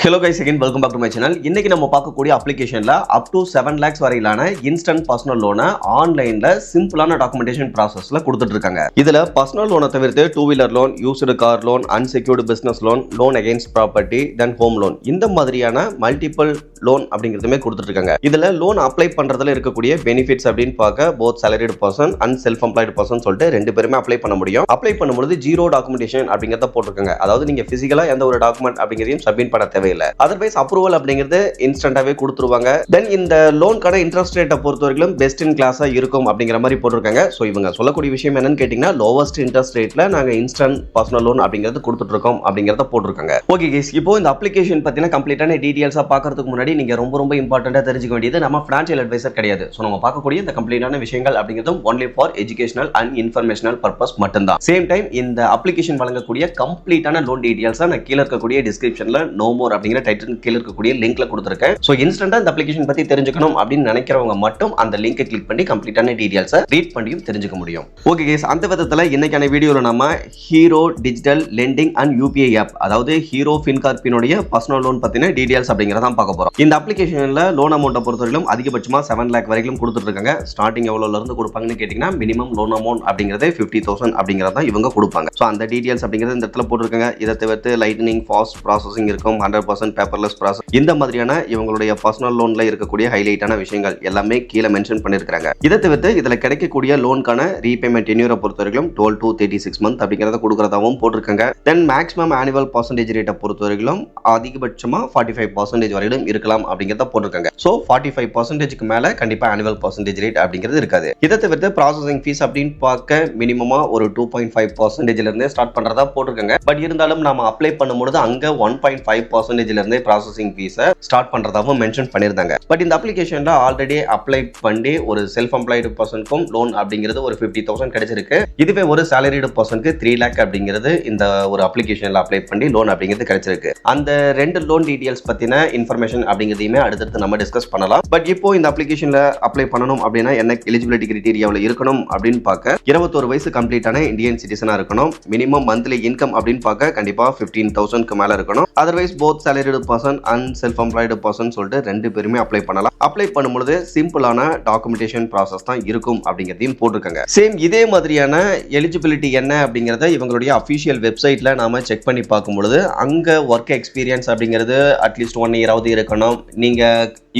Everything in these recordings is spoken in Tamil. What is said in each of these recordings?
Hello guys, again welcome back to my channel. இன்னைக்கு நம்ம பார்க்கக்கூடிய அப்ளிகேஷன்ல அப் டு 7 lakhs வரையிலான இன்ஸ்டன்ட் பர்சனல் லோனை ஆன்லைன்ல சிம்பிளான டாக்குமெண்டேஷன் ப்ராசஸ்ல கொடுத்துட்டு இருக்காங்க. இதுல பர்சனல் லோனை தவிர்த்து 2-wheeler loan, used car loan, unsecured business loan, loan against property, தென் ஹோம் லோன், இந்த மாதிரியான மல்டிபிள் லோன் அப்படிங்கிறதுமே கொடுத்துட்டு இருக்காங்க. இதுல லோன் அப்ளை பண்றதுல இருக்கக்கூடிய பெனிஃபிட்ஸ் அப்படின்னு பார்க்க both salaried person and self employed person சொல்லிட்டு ரெண்டு பேருமே அப்ளை பண்ண முடியும். அப்ளை பண்ணும்போது ஜீரோ டாக்குமெண்டேஷன் அப்படிங்கிறத போட்டிருக்காங்க. அதாவது நீங்க பிசிக்கலா எந்த ஒரு டாக்குமெண்ட் அப்படிங்கிறதையும் சப்மிட் பண்ண தேவையில்லை. அதர்வைஸ் அப்ரூவல் அப்படிங்கிறது இன்ஸ்டன்டாவே கொடுத்துருவாங்க. தென் இந்த லோன்கான இன்ட்ரெஸ்ட் ரேட்டை பொறுத்த வரைக்கும் பெஸ்ட் இன் கிளாஸா இருக்கும் அப்படிங்கிற மாதிரி போட்டிருக்காங்க. ஸோ இவங்க சொல்லக்கூடிய விஷயம் என்னன்னு கேட்டீங்கன்னா, லோவஸ்ட் இன்ட்ரெஸ்ட் ரேட்ல நாங்க இன்ஸ்டன்ட் பர்சனல் லோன் அப்படிங்கிறது கொடுத்துட்டு இருக்கோம் அப்படிங்கிறத போட்டிருக்காங்க. ஓகே கைஸ், இப்போ இந்த அப்ளிகேஷன் பத்தின கம்ப்ளீட்டான டீடைல்ஸா பார்க்கறதுக்கு முன்னாடி நீங்க ரொம்ப இம்பார்ட்டண்டா தெரிஞ்சுக்க வேண்டியது, நம்ம ஃபினான்ஷியல் அட்வைசர் கிடையாது. ஸோ நம்ம பார்க்கக்கூடிய இந்த கம்ப்ளீட்டான விஷயங்கள் அப்படிங்கிறதும் only for educational and informational purpose மட்டும்தான். சேம் டைம் இந்த அப்ளிகேஷன் வழங்கக்கூடிய கம்ப்ளீட்டான லோன் டீடைல்ஸா நான் கீழே இருக்கக்கூடிய டிஸ்கிரிப்ஷன்ல நோ மோர் அப்படிங்கிற டைட்டில் கீழே இருக்கக்கூடிய லிங்க்ல கொடுத்திருக்கேன். சோ இன்ஸ்டன்ட்டா இந்த அப்ளிகேஷன் பத்தி தெரிஞ்சுக்கணும் அப்படின்னு நினைக்கிறவங்க மட்டும் அந்த லிங்கை கிளிக் பண்ணி கம்ப்ளீட்டான டீடைல்ஸை ரீட் பண்ணியும் தெரிஞ்சுக்க முடியும். ஓகே கைஸ், அந்த விதத்துல இன்னைக்கான வீடியோல நம்ம Hero digital lending and UPI app, அதாவது ஹீரோ ஃபின்கார்ப்பினுடைய பர்சனல் லோன் பத்தின டீடைல்ஸ் அப்படிங்கறத பார்க்க போறோம். இந்த அப்ளிகேஷன்ல லோன் அமௌண்ட்டை பொறுத்தவரைக்கும் அதிகபட்சமா 7 lakh வரைக்கும் கொடுத்துட்டு இருக்காங்க. ஸ்டார்டிங் எவ்வளவுல இருந்து கொடுப்பாங்கன்னு கேட்டீங்கன்னா, மினிமம் லோன் அமௌண்ட் அப்படிங்கறது 50,000 அப்படிங்கறத இவங்க கொடுப்பாங்க. சோ அந்த டீடைல்ஸ் அப்படிங்கறது இந்த இடத்துல போட்டுருக்காங்க. இதை தவிர்த்து லைட்னிங் ஃபாஸ்ட் ப்ராசஸிங் இருக்கும், 100% பேப்பர்லெஸ் ப்ராசஸ், இந்த மாதிரியான இவங்களுடைய பர்சனல் லோன்ல இருக்கக்கூடிய ஹைலைட்டான விஷயங்கள் எல்லாமே கீழே மென்ஷன் பண்ணிருக்காங்க. இதை தவிர்த்து இதுல கிடைக்கக்கூடிய லோன்கான ரீபேமெண்ட் டென்யூரை பொறுத்தவரைக்கும் 12 to 36 months அப்படிங்கறத கொடுக்கறதாவும் போட்டிருக்காங்க. தென் மேக்ஸிமம் ஆனுவல் பர்சன்டேஜ் ரேட்டை பொறுத்தவரைக்கும் அதிகபட்சமா 45% வரையிலும் இருக்கலாம் அப்படிங்கறத போட்டிருக்காங்க. சோ 45%க்கு மேல கண்டிப்பா ஆனுவல் பர்சன்டேஜ் ரேட் அப்படிங்கிறது இருக்காது. இதை தவிர்த்து ப்ராசஸிங் ஃபீஸ் அப்படின்னு பார்க்க மினிமமா ஒரு 2.5%ல இருந்தே ஸ்டார்ட் பண்றதா போட்டிருக்காங்க. பட் இருந்தாலும் நாம அப்ளை பண்ணும்போது அங்க 1.5%ல இருந்தே ப்ராசஸிங் ஃபீஸை ஸ்டார்ட் பண்றதாவும் மென்ஷன் பண்ணிருந்தாங்க. பட் இந்த அப்ளிகேஷன்ல ஆல்ரெடி அப்ளை பண்ணி ஒரு செல்ஃப் எம்ப்ளாய்டு பர்சனுக்கும் லோன் அப்படிங்கிறது ஒரு 50,000 கிடைச்சிருக்கு. இதுவே ஒரு salaried பர்சனுக்கு 3 lakh அப்படிங்கிறது இந்த ஒரு அப்ளிகேஷன்ல அப்ளை பண்ணி லோன் அப்படிங்கிறது கிடைச்சிருக்கு. அந்த ரெண்டு லோன் டீடைல்ஸ் பத்தின இன்ஃபர்மேஷன் அப்படிங்கிறதையுமே அடுத்தடுத்து நம்ம டிஸ்கஸ் பண்ணலாம். பட் இப்போ இந்த அப்ளிகேஷன்ல அப்ளை பண்ணணும் அப்படின்னா என்ன எலிஜிபிலிட்டி கிரைட்டீரியாவில் இருக்கணும் அப்படின்னு பார்க்க 21 வயசு கம்ப்ளீட்டான இந்தியன் சிட்டிசனா இருக்கணும். மினிமம் மந்த்லி இன்கம் அப்படின்னு பார்க்க கண்டிப்பா 15,000க்கு மேல இருக்கணும். Otherwise both salaried person and self employed person சொல்லிட்டு ரெண்டு பேருமே அப்ளை பண்ணலாம். அப்ளை பண்ணும்போது சிம்பிளான டாக்குமெண்டேஷன் ப்ராசஸ் தான் இருக்கும் அப்படிங்கிறதையும் போட்டிருக்காங்க. சேம் இதே மாதிரியான எலிஜிபிலிட்டி என்ன அப்படிங்கறத இவங்களுடைய அபிஷியல் வெப்சைட்ல நாம செக் பண்ணி பார்க்கும்பொழுது அங்க ஒர்க் எக்ஸ்பீரியன்ஸ் அப்படிங்கிறது அட்லீஸ்ட் 1 year இருக்கணும். நீங்க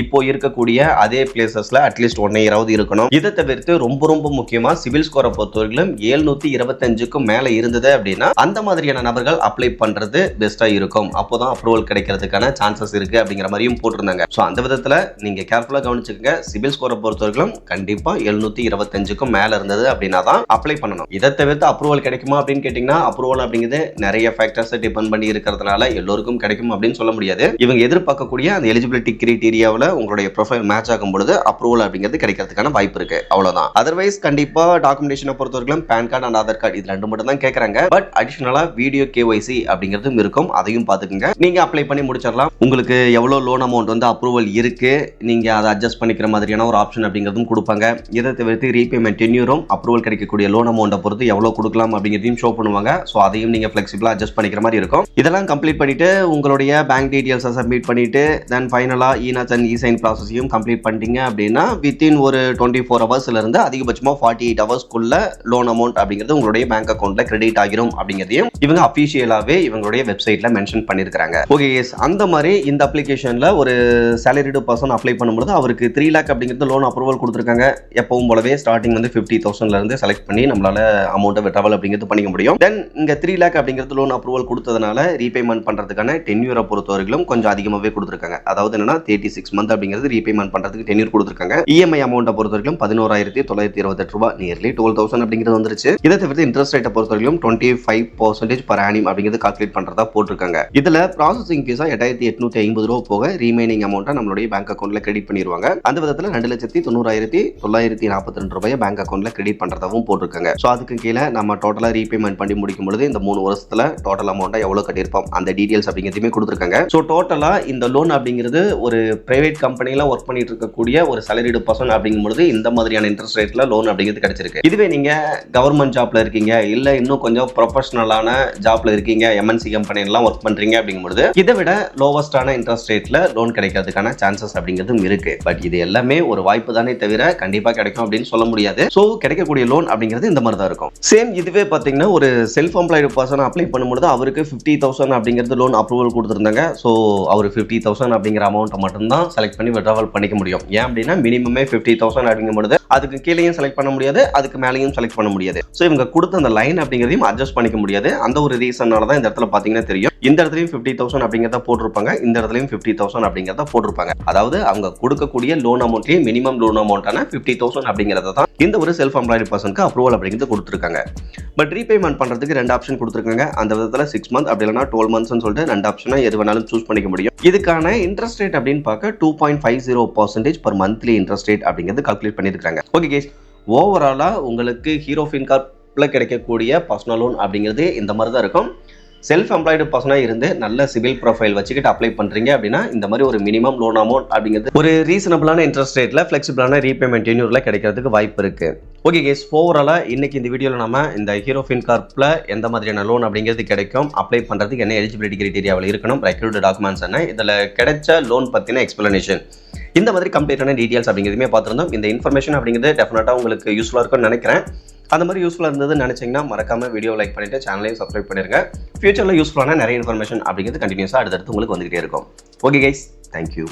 இப்போ இருக்கக்கூடிய அதே பிளேசஸ்ல அட்லீஸ்ட் 1 year இருக்கணும். இதை தவிர்த்து ரொம்ப முக்கியமா சிவில் ஸ்கோரை பொறுத்தவரைக்கும் 725க்கும் மேல இருந்தது அப்படின்னா அந்த மாதிரியான நபர்கள் அப்ளை பண்றது பெஸ்டா இருக்கும். அப்போதான் அப்ரூவல் கிடைக்கிறதுக்கான சான்சஸ் இருக்கு அப்படிங்கிற மாதிரியும் போட்டிருந்தாங்க. சோ அந்த விதத்துல நீங்க கேர்ஃபுல்லா கவனிச்சுக்கங்க. சிவில் ஸ்கோரை பொறுத்தவரைக்கும் கண்டிப்பா 725க்கும் மேல இருந்தது அப்படின்னா தான் அப்ளை பண்ணணும். இதை தவிர்த்து அப்ரூவல் கிடைக்குமா அப்படின்னு கேட்டீங்கன்னா, அப்ரூவல் அப்படிங்கிறது நிறைய ஃபேக்டர்ஸ் டிபெண்ட் பண்ணி இருக்கிறதுனால எல்லோருக்கும் கிடைக்கும் அப்படின்னு சொல்ல முடியாது. இவங்க எதிர்பார்க்கக்கூடிய அந்த எலிஜிபிலிட்டி கிரைட்டீரியாவில் உங்களுடைய ப்ரொஃபைல் மேட்ச் ஆகும் பொழுது அப்ரூவல் அப்படிங்கிறது கிடைக்கிறதுக்கான வாய்ப்பு இருக்கு. அவ்வளவுதான். அதர்வைஸ் கண்டிப்பா டாக்குமெண்டேஷனை பொறுத்தவரைக்கும் PAN card and Aadhaar card இது ரெண்டு மட்டும் தான் கேட்கறாங்க. பட் அடிஷனலா வீடியோ கேஒய்சி அப்படிங்கிறதும் இருக்கும். அதையும் பாத்துக்கங்க. நீங்க அப்ளை பண்ணி முடிச்சிடலாம். உங்களுக்கு எவ்வளவு லோன் அமௌண்ட் வந்து அப்ரூவல் இருக்கு, நீங்க அதை அட்ஜஸ்ட் பண்ணிக்கிற மாதிரியான ஒரு ஆப்ஷன் அப்படிங்கிறதும் கொடுப்பாங்க. இதை தவிர்த்து ரீபேமெண்ட் டென்யூரும் அப்ரூவல் கிடைக்கக்கூடிய லோன் அமௌண்ட்டை பொறுத்து எவ்வளவு கொடுக்கலாம் அப்படிங்கிறதையும் ஷோ பண்ணுவாங்க. ஸோ அதையும் நீங்க ஃபிளெக்சிபிளா அட்ஜஸ்ட் பண்ணிக்கிற மாதிரி இருக்கும். இதெல்லாம் கம்ப்ளீட் பண்ணிட்டு உங்களுடைய பேங்க் டீடைல்ஸை சப்மிட் பண்ணிட்டு தென் ஃபைனலா இனாச் அண்ட் இசைன் ப்ராசஸையும் கம்ப்ளீட் பண்ணிட்டீங்க அப்படின்னா வித்தின் ஒரு 24 ஹவர்ஸ்ல இருந்து அதிகபட்சமா 48 ஹவர்ஸ்க்குள்ள லோன் அமௌண்ட் அப்படிங்கிறது உங்களுடைய பேங்க் அக்கௌண்ட்ல கிரெடிட் ஆகிரும் அப்படிங்கிறதையும் இவங்க அபிஷியலாவே இவங்களுடைய வெப்சைட்ல மென்ஷன் பண்ணிருக்காங்க. ஓகே எஸ், அந்த மாதிரி இந்த அப்ளிகேஷன்ல ஒரு salaried பர்சன் அப்ளை பண்ணும்போது அவருக்கு 3 lakh அப்படிங்கிறது லோன் அப்ரூவல் கொடுத்துருக்காங்க. எப்பவும் போலவே ஸ்டார்டிங் வந்து 50,000ல இருந்து செலக்ட் பண்ணி நம்மளால அமௌண்ட் விட்ராவல் அப்படிங்கிறது பண்ணிக்க முடியும். தென் இங்க 3 lakh அப்படிங்கிறது லோன் அப்ரூவல் கொடுத்ததுனால ரீபேமெண்ட் பண்றதுக்கான டென்யூரை பொறுத்தவரைக்கும் கொஞ்சம் அதிகமாவே கொடுத்துருக்காங்க. அதாவது என்னன்னா 36 months அப்படிங்கிறது ரீபேமெண்ட் பண்றதுக்கு டென்யூர் கொடுத்துருக்காங்க. இஎம்ஐ அமௌண்ட்டை பொறுத்தவரைக்கும் 11,928 ரூபாய், நியர்லி 12,000 அப்படிங்கிறது வந்துருச்சு. இதை தவிர்த்து இன்ட்ரெஸ்ட் ரேட்டை பொறுத்தவரைக்கும் 25% per annum அப்படிங்கிறது கால்குலேட் பண்றதா போட்டிருக்காங்க. இதுல ப்ராசஸிங் ஃபீஸா 8,850 ரூபாய் போக ரீமைனிங் அமௌண்ட்டை நம்மளுடைய பேங்க் அக்கௌண்ட்ல கிரெடிட் பண்ணிடுவாங்க. அந்த விதத்துல 2,90,942 ரூபாய் பேங்க் அக்கௌண்ட்ல கிரெடிட் பண்றதாவும் போட்டிருக்காங்க. சோ அதுக்கு கீழே நம்ம டோட்டலா ரீபேமெண்ட் பண்ணி முடிக்கும் பொழுது இந்த 3 வருஷத்துல டோட்டல் அமௌண்ட்டை எவ்வளவு கட்டியிருப்போம் அந்த டீடைல்ஸ் அப்படிங்கிறதுமே கொடுத்துருக்காங்க. சோ டோட்டலா இந்த லோன் அப்படிங்கிறது ஒரு பிரைவேட் பிரைவேட் கம்பெனில ஒர்க் பண்ணிட்டு இருக்கக்கூடிய ஒரு salaried பர்சன் அப்படிங்கும்போது இந்த மாதிரியான இன்ட்ரெஸ்ட் ரேட்ல லோன் அப்படிங்கிறது கிடைச்சிருக்கு. இதுவே நீங்க கவர்மெண்ட் ஜாப்ல இருக்கீங்க, இல்ல இன்னும் கொஞ்சம் ப்ரொஃபஷனலான ஜாப்ல இருக்கீங்க, எம்என்சி கம்பெனி எல்லாம் ஒர்க் பண்றீங்க அப்படிங்கும்போது இதை விட லோவஸ்டான இன்ட்ரெஸ்ட் ரேட்ல லோன் கிடைக்கிறதுக்கான சான்சஸ் அப்படிங்கிறதும் இருக்கு. பட் இது எல்லாமே ஒரு வாய்ப்பு தானே தவிர கண்டிப்பா கிடைக்கும் அப்படின்னு சொல்ல முடியாது. சோ கிடைக்கக்கூடிய லோன் அப்படிங்கிறது இந்த மாதிரி தான் இருக்கும். சேம் இதுவே பாத்தீங்கன்னா ஒரு செல்ஃப் எம்ப்ளாய்டு பர்சன் அப்ளை பண்ணும்போது அவருக்கு 50,000 அப்படிங்கிறது லோன் அப்ரூவல் கொடுத்திருந்தாங்க. ஸோ அவர் 50,000 அப்படிங்கிற அமௌண்ட்டை மட்டும்தான் செலக்ட் பண்ணி விட்ராவல் பண்ணிக்க முடியும். ஏன் அப்படின்னா மினிமமே 50,000 அப்படிங்கும்போது அதுக்கு கீழேயும் செலக்ட் பண்ண முடியாது, அதுக்கு மேலேயும் செலக்ட் பண்ண முடியாது. ஸோ இவங்க கொடுத்த அந்த லைன் அப்படிங்கிறதையும் அட்ஜஸ்ட் பண்ணிக்க முடியாது. அந்த ஒரு ரீசனால தான் இந்த இடத்துல பாத்தீங்கன்னா தெரியும், இந்த இடத்துலையும் 50,000 அப்படிங்கிறத போட்டிருப்பாங்க, இந்த இடத்துலையும் 50,000 அப்படிங்கிறத போட்டிருப்பாங்க. அதாவது அவங்க கொடுக்கக்கூடிய லோன் அமௌண்ட்லேயே மினிமம் லோன் அமௌண்ட்டான 50,000 அப்படிங்கிறத தான் இந்த ஒரு செல்ஃப் எம்ப்ளாய்டு பர்சனுக்கு அப்ரூவல் அப்படிங்கிறது கொடுத்துருக்காங்க. பட் ரீபேமெண்ட் பண்றதுக்கு 2 ஆப்ஷன் கொடுத்துருக்காங்க. அந்த விதத்தில் 6 மந்த் அப்படி இல்லைனா 12 மந்த்ஸ்னு சொல்லிட்டு 2 ஆப்ஷனை எது வேணாலும் சூஸ் பண்ணிக்க முடியும். இதுக்கான இன்ட்ரெஸ்ட் ரேட் அப்படின்னு பார்க்க 2.50% per monthly இன்ட்ரெஸ்ட் ரேட் அப்படிங்கிறது கால்குலேட் பண்ணியிருக்காங்க. ஓகே கேஸ், ஓவராலா உங்களுக்கு ஹீரோ ஃபின்கார்ப்ல கிடைக்கக்கூடிய பர்சனல் லோன் அப்படிங்கிறது இந்த மாதிரி தான் இருக்கும். செல்ஃப் எம்ப்ளாய்டு பர்சனாக இருந்து நல்ல சிவில் ப்ரொஃபைல் வச்சுக்கிட்டு அப்ளை பண்ணுறீங்க அப்படின்னா இந்த மாதிரி ஒரு மினிமம் லோன் அமௌண்ட் அப்படிங்கிறது ஒரு ரீசனபிளான இன்ட்ரெஸ்ட் ரேட்டில் ஃப்ளெக்சிபிளான ரீபேமெண்ட் டென்யூரில் கிடைக்கிறதுக்கு வாய்ப்பு இருக்குது. ஓகே கேஸ், ஓவராலாக இன்னைக்கு இந்த வீடியோவில் நம்ம இந்த ஹீரோ ஃபின்கார்ப்ல எந்த மாதிரியான லோன் அப்படிங்கிறது கிடைக்கும், அப்ளை பண்ணுறதுக்கு என்ன எலிஜிபிலிட்டி கிரைட்டீரியாவில் இருக்கணும், ரெக்யூர்டு டாக்குமெண்ட்ஸ் என்ன, இதில் கிடைச்ச லோன் பற்றின எக்ஸ்பிளனேஷன், இந்த மாதிரி கம்ப்ளீட்டான டீடைல்ஸ் அப்படிங்கிறதுமே பார்த்துருந்தோம். இந்த இன்ஃபர்மேஷன் அப்படிங்கிறது டெஃபினட்டாக உங்களுக்கு யூஸ்ஃபுல்லாக இருக்கும்னு நினைக்கிறேன். அந்த மாதிரி யூஸ்ஃபுல்லாக இருந்ததுன்னு நினைச்சீங்கன்னா மறக்காம வீடியோ லைக் பண்ணிட்டு சேனலையும் சப்ஸ்கிரைப் பண்ணிருங்க. ஃபியூச்சரில் யூஸ்ஃபுல்லான நிறைய இன்ஃபர்மேஷன் அப்படிங்கிறது கண்டினியூஸாக அடுத்தடுத்து உங்களுக்கு வந்துகிட்டே இருக்கும். Okay guys, thank you.